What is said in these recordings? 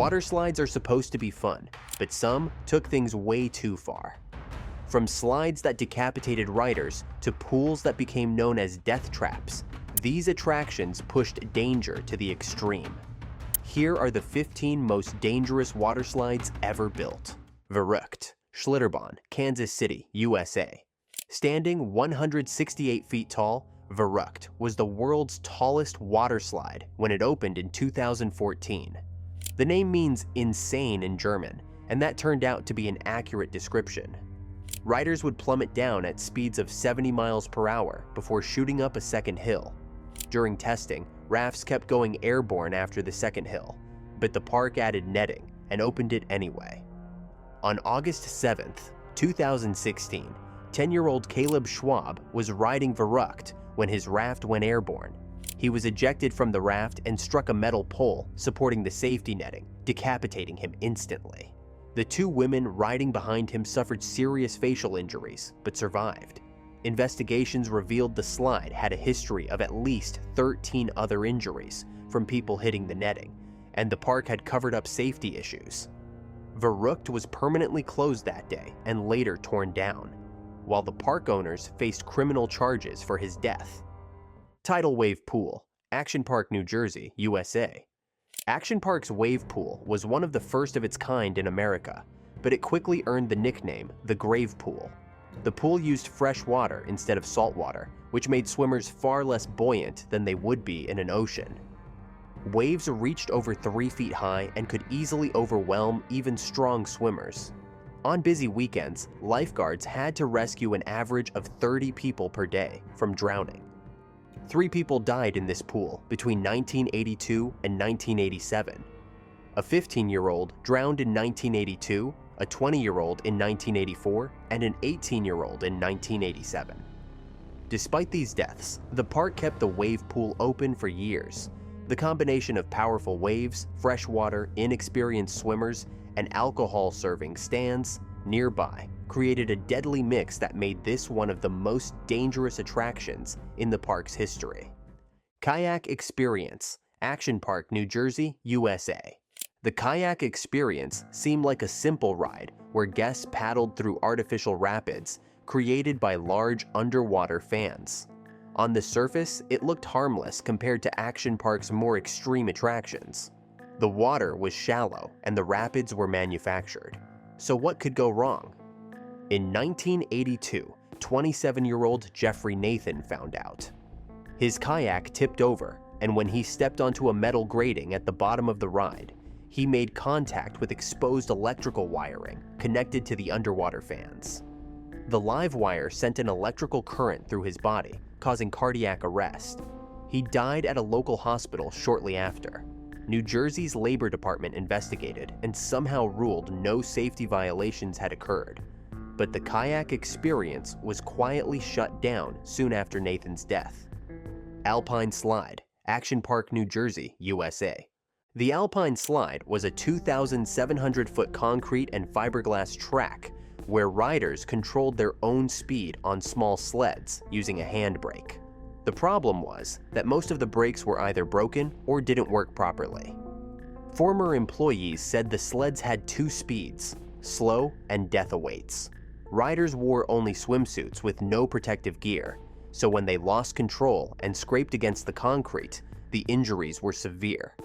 Water slides are supposed to be fun, but some took things way too far. From slides that decapitated riders to pools that became known as death traps, these attractions pushed danger to the extreme. Here are the 15 most dangerous water slides ever built. Verrückt, Schlitterbahn, Kansas City, USA. Standing 168 feet tall, Verrückt was the world's tallest water slide when it opened in 2014. The name means insane in German, and that turned out to be an accurate description. Riders would plummet down at speeds of 70 miles per hour before shooting up a second hill. During testing, rafts kept going airborne after the second hill, but the park added netting and opened it anyway. On August 7th, 2016, 10-year-old Caleb Schwab was riding Verrückt when his raft went airborne. He was ejected from the raft and struck a metal pole supporting the safety netting, decapitating him instantly. The two women riding behind him suffered serious facial injuries, but survived. Investigations revealed the slide had a history of at least 13 other injuries from people hitting the netting, and the park had covered up safety issues. Verrückt was permanently closed that day and later torn down, while the park owners faced criminal charges for his death. Tidal Wave Pool, Action Park, New Jersey, USA. Action Park's wave pool was one of the first of its kind in America, but it quickly earned the nickname the Grave Pool. The pool used fresh water instead of salt water, which made swimmers far less buoyant than they would be in an ocean. Waves reached over 3 feet high and could easily overwhelm even strong swimmers. On busy weekends, lifeguards had to rescue an average of 30 people per day from drowning. 3 people died in this pool between 1982 and 1987. A 15-year-old drowned in 1982, a 20-year-old in 1984, and an 18-year-old in 1987. Despite these deaths, the park kept the wave pool open for years. The combination of powerful waves, fresh water, inexperienced swimmers, and alcohol-serving stands nearby created a deadly mix that made this one of the most dangerous attractions in the park's history. Kayak Experience, Action Park, New Jersey, USA. The Kayak Experience seemed like a simple ride where guests paddled through artificial rapids created by large underwater fans. On the surface, it looked harmless compared to Action Park's more extreme attractions. The water was shallow and the rapids were manufactured. So what could go wrong? In 1982, 27-year-old Jeffrey Nathan found out. His kayak tipped over, and when he stepped onto a metal grating at the bottom of the ride, he made contact with exposed electrical wiring connected to the underwater fans. The live wire sent an electrical current through his body, causing cardiac arrest. He died at a local hospital shortly after. New Jersey's Labor Department investigated and somehow ruled no safety violations had occurred. But the Kayak Experience was quietly shut down soon after Nathan's death. Alpine Slide, Action Park, New Jersey, USA. The Alpine Slide was a 2,700-foot concrete and fiberglass track where riders controlled their own speed on small sleds using a handbrake. The problem was that most of the brakes were either broken or didn't work properly. Former employees said the sleds had 2 speeds, slow and death awaits. Riders wore only swimsuits with no protective gear, so when they lost control and scraped against the concrete, the injuries were severe.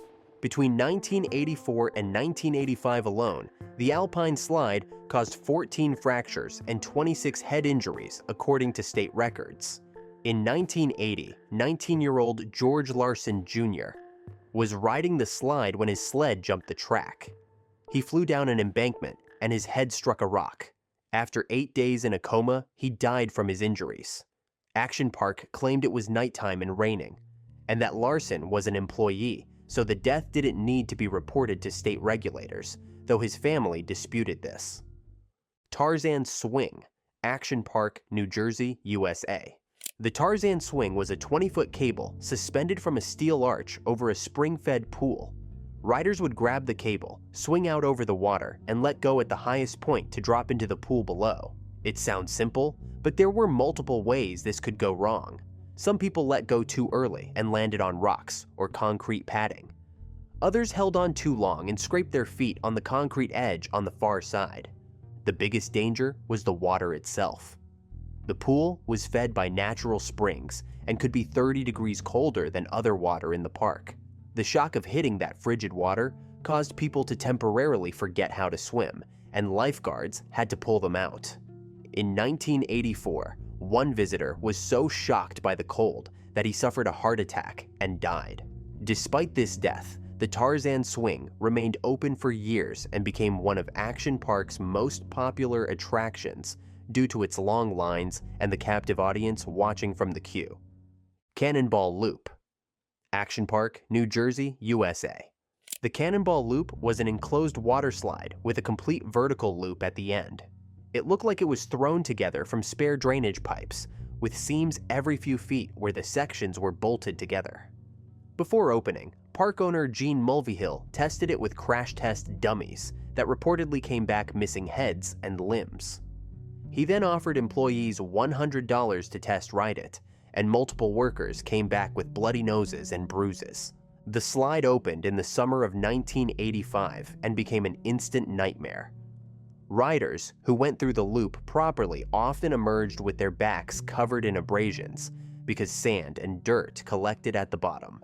Between 1984 and 1985 alone, the Alpine Slide caused 14 fractures and 26 head injuries according to state records. In 1980, 19-year-old George Larson Jr. was riding the slide when his sled jumped the track. He flew down an embankment and his head struck a rock. After 8 days in a coma, he died from his injuries. Action Park claimed it was nighttime and raining, and that Larson was an employee, so the death didn't need to be reported to state regulators, though his family disputed this. Tarzan Swing, Action Park, New Jersey, USA. The Tarzan Swing was a 20-foot cable suspended from a steel arch over a spring-fed pool. Riders would grab the cable, swing out over the water, and let go at the highest point to drop into the pool below. It sounds simple, but there were multiple ways this could go wrong. Some people let go too early and landed on rocks or concrete padding. Others held on too long and scraped their feet on the concrete edge on the far side. The biggest danger was the water itself. The pool was fed by natural springs and could be 30 degrees colder than other water in the park. The shock of hitting that frigid water caused people to temporarily forget how to swim, and lifeguards had to pull them out. In 1984, one visitor was so shocked by the cold that he suffered a heart attack and died. Despite this death, the Tarzan Swing remained open for years and became one of Action Park's most popular attractions due to its long lines and the captive audience watching from the queue. Cannonball Loop. Action Park, New Jersey, USA. The Cannonball Loop was an enclosed water slide with a complete vertical loop at the end. It looked like it was thrown together from spare drainage pipes, with seams every few feet where the sections were bolted together. Before opening, park owner Gene Mulvihill tested it with crash test dummies that reportedly came back missing heads and limbs. He then offered employees $100 to test ride it, and multiple workers came back with bloody noses and bruises. The slide opened in the summer of 1985 and became an instant nightmare. Riders who went through the loop properly often emerged with their backs covered in abrasions because sand and dirt collected at the bottom.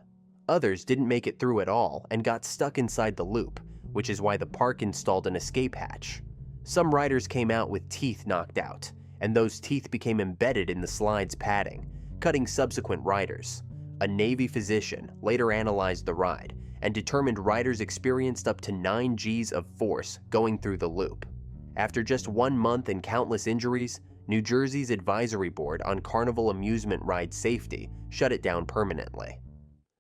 Others didn't make it through at all and got stuck inside the loop, which is why the park installed an escape hatch. Some riders came out with teeth knocked out, and those teeth became embedded in the slide's padding, cutting subsequent riders. A Navy physician later analyzed the ride and determined riders experienced up to 9 Gs of force going through the loop. After just 1 month and countless injuries, New Jersey's Advisory Board on Carnival Amusement Ride Safety shut it down permanently.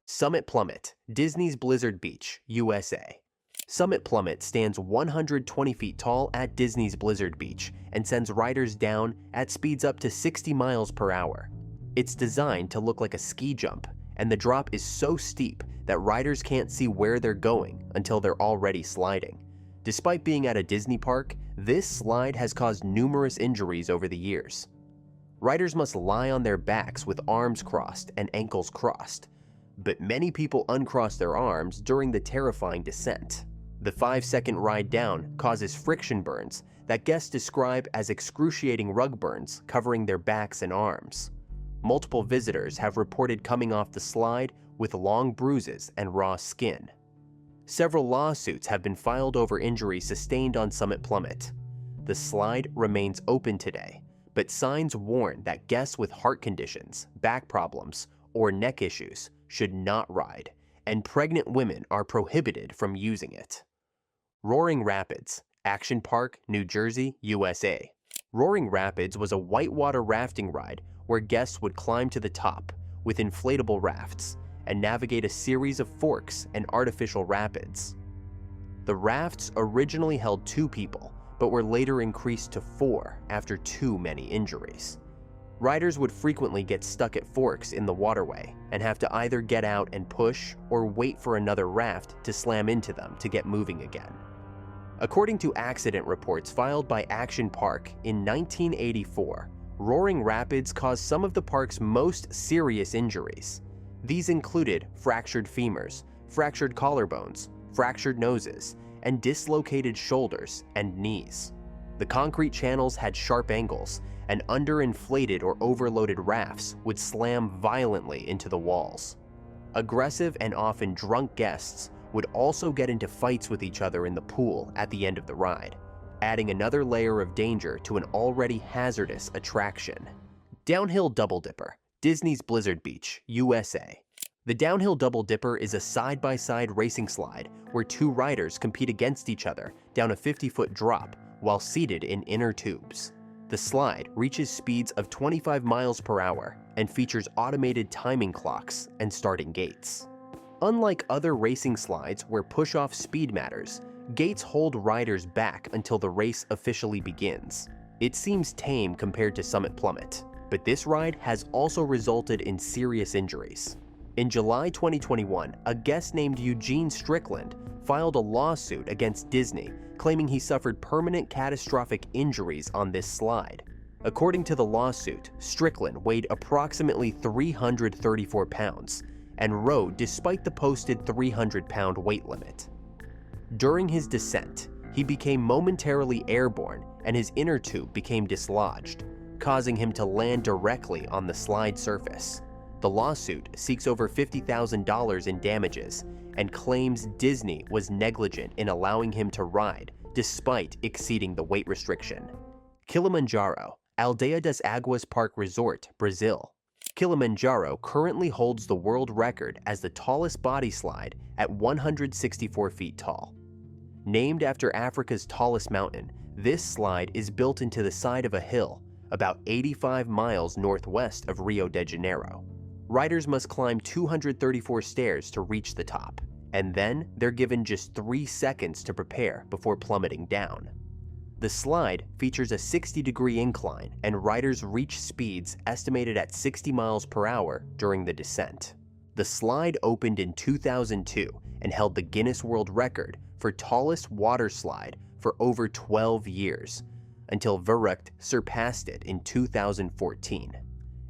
Summit Plummet, Disney's Blizzard Beach, USA. Summit Plummet stands 120 feet tall at Disney's Blizzard Beach and sends riders down at speeds up to 60 miles per hour. It's designed to look like a ski jump, and the drop is so steep that riders can't see where they're going until they're already sliding. Despite being at a Disney park, this slide has caused numerous injuries over the years. Riders must lie on their backs with arms crossed and ankles crossed, but many people uncross their arms during the terrifying descent. The 5-second ride down causes friction burns that guests describe as excruciating rug burns covering their backs and arms. Multiple visitors have reported coming off the slide with long bruises and raw skin. Several lawsuits have been filed over injuries sustained on Summit Plummet. The slide remains open today, but signs warn that guests with heart conditions, back problems, or neck issues should not ride, and pregnant women are prohibited from using it. Roaring Rapids, Action Park, New Jersey, USA. Roaring Rapids was a whitewater rafting ride where guests would climb to the top with inflatable rafts and navigate a series of forks and artificial rapids. The rafts originally held 2 people, but were later increased to 4 after too many injuries. Riders would frequently get stuck at forks in the waterway and have to either get out and push or wait for another raft to slam into them to get moving again. According to accident reports filed by Action Park in 1984, Roaring Rapids caused some of the park's most serious injuries. These included fractured femurs, fractured collarbones, fractured noses, and dislocated shoulders and knees. The concrete channels had sharp angles, and underinflated or overloaded rafts would slam violently into the walls. Aggressive and often drunk guests would also get into fights with each other in the pool at the end of the ride, adding another layer of danger to an already hazardous attraction. Downhill Double Dipper, Disney's Blizzard Beach, USA. The Downhill Double Dipper is a side-by-side racing slide where 2 riders compete against each other down a 50-foot drop while seated in inner tubes. The slide reaches speeds of 25 miles per hour and features automated timing clocks and starting gates. Unlike other racing slides where push-off speed matters, gates hold riders back until the race officially begins. It seems tame compared to Summit Plummet, but this ride has also resulted in serious injuries. In July 2021, a guest named Eugene Strickland filed a lawsuit against Disney, claiming he suffered permanent catastrophic injuries on this slide. According to the lawsuit, Strickland weighed approximately 334 pounds, and rode despite the posted 300-pound weight limit. During his descent, he became momentarily airborne and his inner tube became dislodged, causing him to land directly on the slide surface. The lawsuit seeks over $50,000 in damages and claims Disney was negligent in allowing him to ride despite exceeding the weight restriction. Kilimanjaro, Aldeia das Águas Park Resort, Brazil. Kilimanjaro currently holds the world record as the tallest body slide at 164 feet tall. Named after Africa's tallest mountain, this slide is built into the side of a hill about 85 miles northwest of Rio de Janeiro. Riders must climb 234 stairs to reach the top, and then they're given just 3 seconds to prepare before plummeting down. The slide features a 60-degree incline, and riders reach speeds estimated at 60 miles per hour during the descent. The slide opened in 2002 and held the Guinness World Record for tallest water slide for over 12 years, until Verrückt surpassed it in 2014.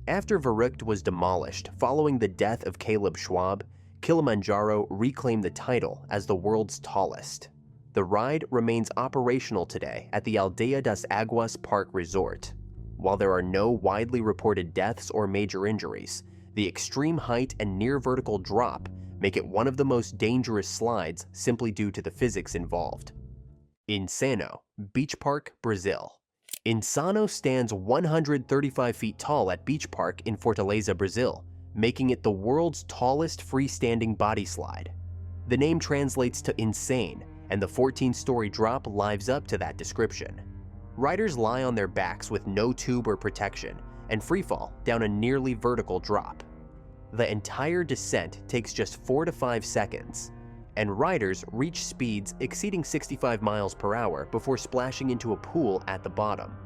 After Verrückt was demolished following the death of Caleb Schwab, Kilimanjaro reclaimed the title as the world's tallest. The ride remains operational today at the Aldeia das Águas Park Resort. While there are no widely reported deaths or major injuries, the extreme height and near vertical drop make it one of the most dangerous slides simply due to the physics involved. Insano, Beach Park, Brazil. Insano stands 135 feet tall at Beach Park in Fortaleza, Brazil, making it the world's tallest freestanding body slide. The name translates to insane, and the 14-story drop lives up to that description. Riders lie on their backs with no tube or protection and freefall down a nearly vertical drop. The entire descent takes just 4 to 5 seconds, and riders reach speeds exceeding 65 miles per hour before splashing into a pool at the bottom.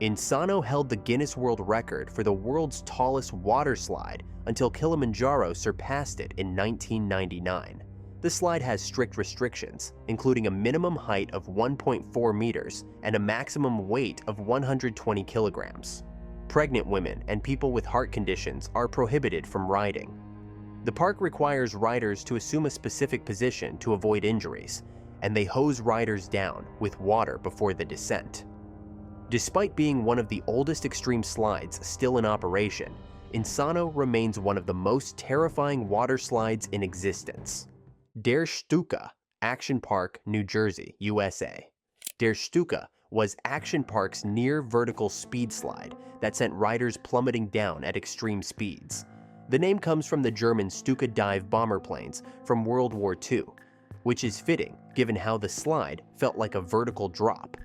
Insano held the Guinness World Record for the world's tallest water slide until Kilimanjaro surpassed it in 1999. The slide has strict restrictions, including a minimum height of 1.4 meters and a maximum weight of 120 kilograms. Pregnant women and people with heart conditions are prohibited from riding. The park requires riders to assume a specific position to avoid injuries, and they hose riders down with water before the descent. Despite being one of the oldest extreme slides still in operation, Insano remains one of the most terrifying water slides in existence. Der Stuka, Action Park, New Jersey, USA. Der Stuka was Action Park's near vertical speed slide that sent riders plummeting down at extreme speeds. The name comes from the German Stuka dive bomber planes from World War II, which is fitting given how the slide felt like a vertical drop.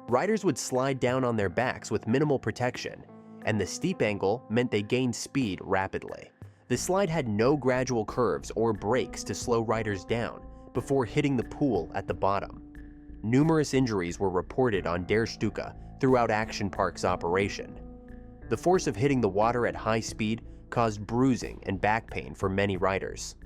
Riders would slide down on their backs with minimal protection, and the steep angle meant they gained speed rapidly. The slide had no gradual curves or brakes to slow riders down before hitting the pool at the bottom. Numerous injuries were reported on Der Stuka throughout Action Park's operation. The force of hitting the water at high speed caused bruising and back pain for many riders.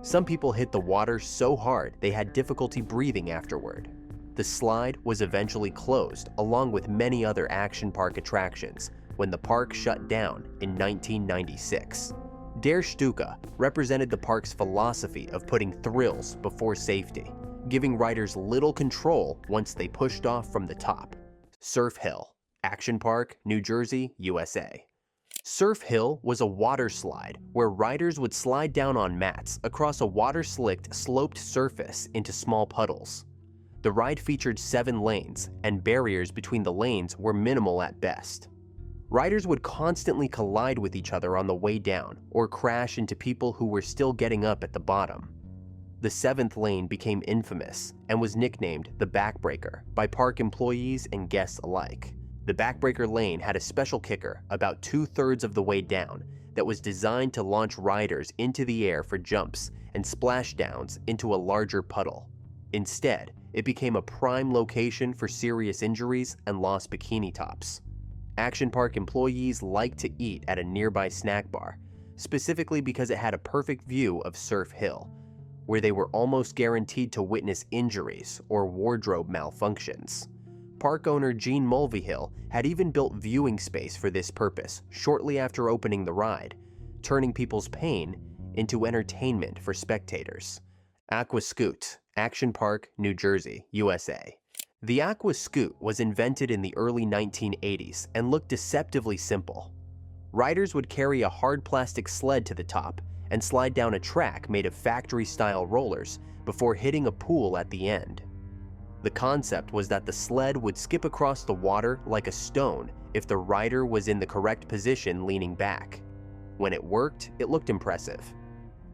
Some people hit the water so hard they had difficulty breathing afterward. The slide was eventually closed along with many other Action Park attractions when the park shut down in 1996. Der Stuka represented the park's philosophy of putting thrills before safety, giving riders little control once they pushed off from the top. Surf Hill, Action Park, New Jersey, USA. Surf Hill was a water slide where riders would slide down on mats across a water-slicked, sloped surface into small puddles. The ride featured 7 lanes, and barriers between the lanes were minimal at best. Riders would constantly collide with each other on the way down or crash into people who were still getting up at the bottom. The 7th lane became infamous and was nicknamed the backbreaker by park employees and guests alike. The backbreaker lane had a special kicker about 2/3 of the way down that was designed to launch riders into the air for jumps and splashdowns into a larger puddle. Instead, it became a prime location for serious injuries and lost bikini tops. Action Park employees liked to eat at a nearby snack bar, specifically because it had a perfect view of Surf Hill, where they were almost guaranteed to witness injuries or wardrobe malfunctions. Park owner Gene Mulvihill had even built viewing space for this purpose shortly after opening the ride, turning people's pain into entertainment for spectators. Aqua Scoot, Action Park, New Jersey, USA. The Aqua Scoot was invented in the early 1980s and looked deceptively simple. Riders would carry a hard plastic sled to the top and slide down a track made of factory-style rollers before hitting a pool at the end. The concept was that the sled would skip across the water like a stone if the rider was in the correct position leaning back. When it worked, it looked impressive.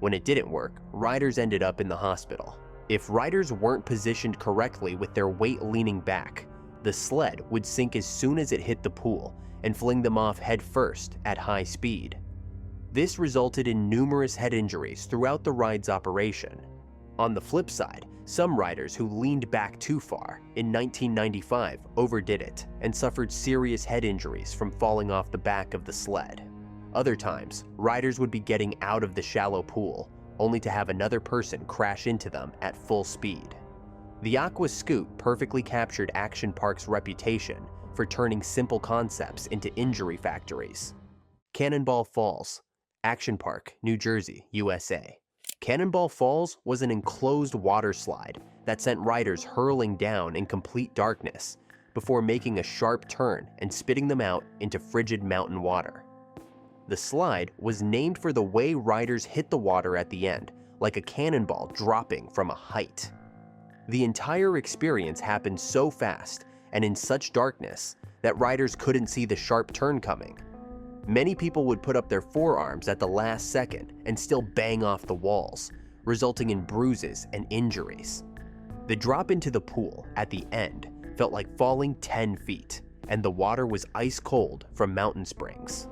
When it didn't work, riders ended up in the hospital. If riders weren't positioned correctly with their weight leaning back, the sled would sink as soon as it hit the pool and fling them off head first at high speed. This resulted in numerous head injuries throughout the ride's operation. On the flip side, some riders who leaned back too far in 1995 overdid it and suffered serious head injuries from falling off the back of the sled. Other times, riders would be getting out of the shallow pool, only to have another person crash into them at full speed. The Aqua Scoot perfectly captured Action Park's reputation for turning simple concepts into injury factories. Cannonball Falls, Action Park, New Jersey, USA. Cannonball Falls was an enclosed water slide that sent riders hurling down in complete darkness before making a sharp turn and spitting them out into frigid mountain water. The slide was named for the way riders hit the water at the end, like a cannonball dropping from a height. The entire experience happened so fast and in such darkness that riders couldn't see the sharp turn coming. Many people would put up their forearms at the last second and still bang off the walls, resulting in bruises and injuries. The drop into the pool at the end felt like falling 10 feet, and the water was ice cold from mountain springs.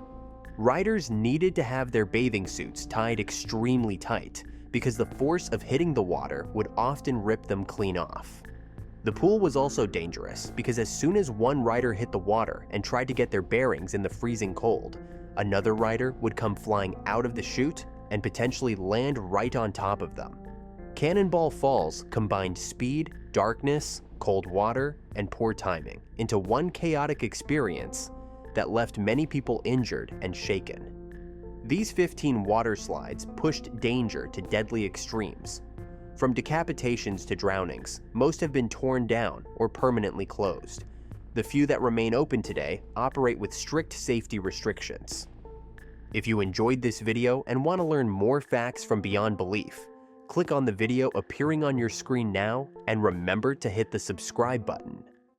Riders needed to have their bathing suits tied extremely tight because the force of hitting the water would often rip them clean off. The pool was also dangerous because as soon as one rider hit the water and tried to get their bearings in the freezing cold, another rider would come flying out of the chute and potentially land right on top of them. Cannonball Falls combined speed, darkness, cold water, and poor timing into one chaotic experience that left many people injured and shaken. These 15 water slides pushed danger to deadly extremes. From decapitations to drownings, most have been torn down or permanently closed. The few that remain open today operate with strict safety restrictions. If you enjoyed this video and want to learn more facts from beyond belief, click on the video appearing on your screen now and remember to hit the subscribe button.